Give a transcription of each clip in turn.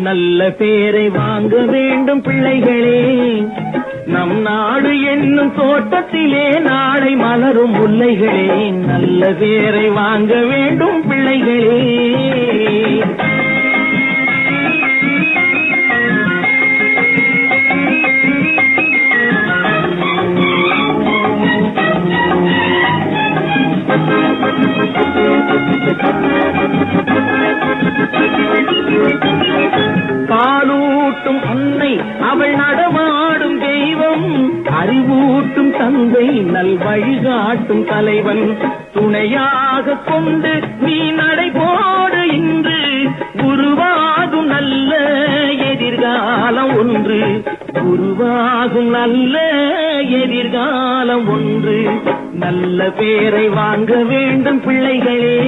நல்ல பேரை வாங்க வேண்டும் பிள்ளைகளே, நம் நாடு என்னும் தோட்டத்திலே நாளை மலரும் முல்லைகளே. நல்ல பேரை வாங்க வேண்டும் பிள்ளைகளே. பாலூட்டும் அன்னை அவள் நடமாடும் தெய்வம், அறிவூட்டும் தந்தை நல் வழிகாட்டும் தலைவன். துணையாக கொண்டு நீ நடைபோடு இன்று, உருவாகும் நல்ல எதிர்காலம் ஒன்று, உருவாகும் நல்ல எதிர்காலம் ஒன்று. நல்ல பேரை வாங்க வேண்டும் பிள்ளைகளே,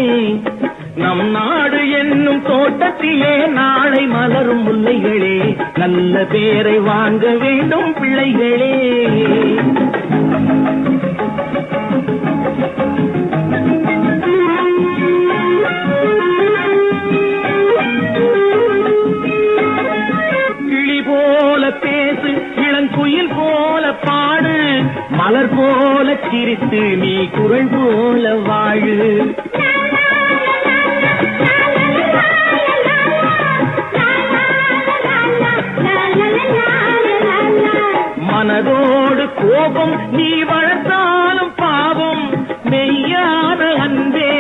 நம் நாடு என்னும் தோட்டத்திலே நாளை மலரும் முல்லைகளே. நல்ல பேரை வாங்க வேண்டும் பிள்ளைகளே. கிளி போல பேசு, இளங்குயில் போல பாடு, மலர் போல சிரித்து நீ குரல் போல வாழு. மனதோடு கோபம் நீ வளர்த்தாலும் பாவம், மெய்யான அன்பே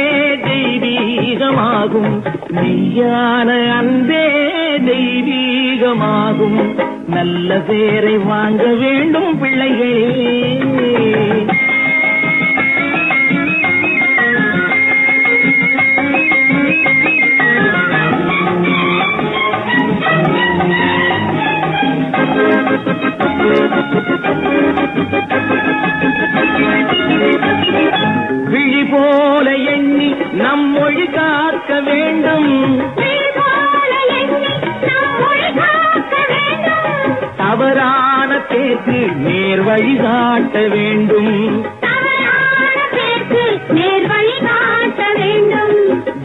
தெய்வீகமாகும், மெய்யான அன்பே தெய்வீகமாகும். நல்ல பேரை வாங்க வேண்டும் பிள்ளைகளே. விழி போல எண்ணி நம் மொழி காக்க வேண்டும், தவறான பேச்சு நேர் வழி காட்ட வேண்டும்,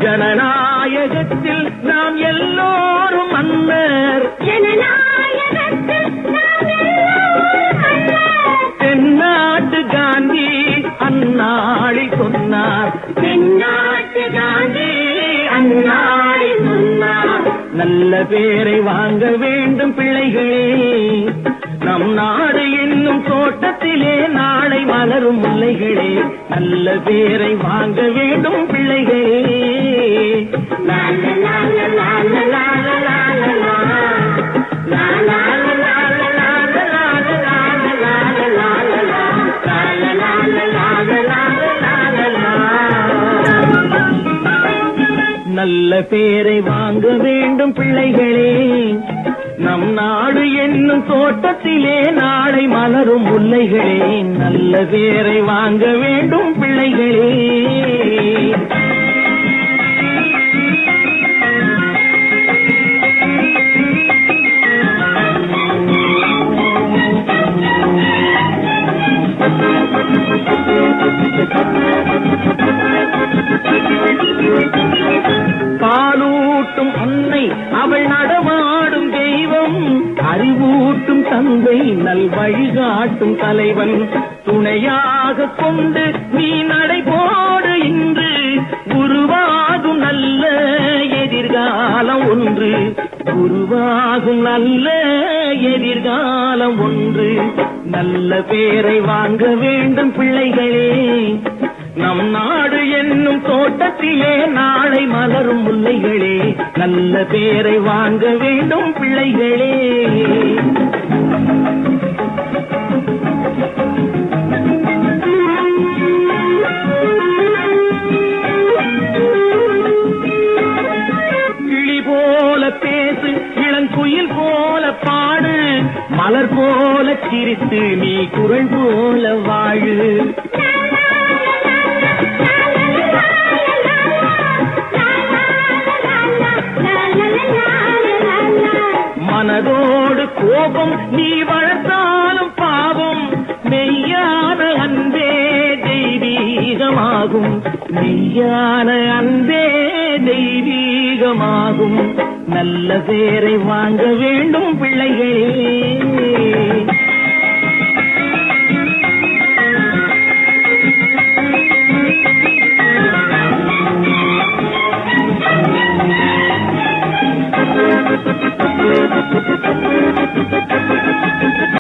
ஜனநாயகத்தில் நாம் எல்லோரும் மன்னர், தென்னாட்டு காந்தி அந்நாளில் சொன்னார், தென்னாட்டு காந்தி அந்நாளில் சொன்னார். நல்ல பேரை வாங்க வேண்டும் பிள்ளைகளே, நம் நாடு என்னும் தோட்டத்திலே நாளை மலரும் முல்லைகளே. நல்ல பேரை வாங்க வேண்டும் பிள்ளைகளே. நல்ல பேரை வாங்க வேண்டும் பிள்ளைகளே, நம் நாடு என்னும் தோட்டத்திலே நாளை மலரும் முல்லைகளே. நல்ல பேரை வாங்க வேண்டும் பிள்ளைகளே. பாலூட்டும் அன்னை அவள் நடமாடும் தெய்வம், அறிவூட்டும் தந்தை நல் வழிகாட்டும் தலைவன். துணையாக கொண்டு நீ நடைபோடு இன்று, உருவாகும் நல்ல எதிர்காலம் ஒன்று, உருவாகும் நல்ல எதிர்காலம் ஒன்று. நல்ல பேரை வாங்க வேண்டும் பிள்ளைகளே, நம் நாடு என்னும் தோட்டத்திலே நாளை மலரும் முல்லைகளே. நல்ல பேரை வாங்க வேண்டும் பிள்ளைகளே. கிளி போல பேசு, இளங்குயில் போல பாடு, மலர் போல சிரித்து நீ குரல் போல வாழு. மனதோடு கோபம் நீ வளர்த்தாலும் பாவம், மெய்யான அன்பே தெய்வீகமாகும், மெய்யான அன்பே தெய்வீக அதிகமாகும். நல்ல பேரை வாங்க வேண்டும் பிள்ளைகளே.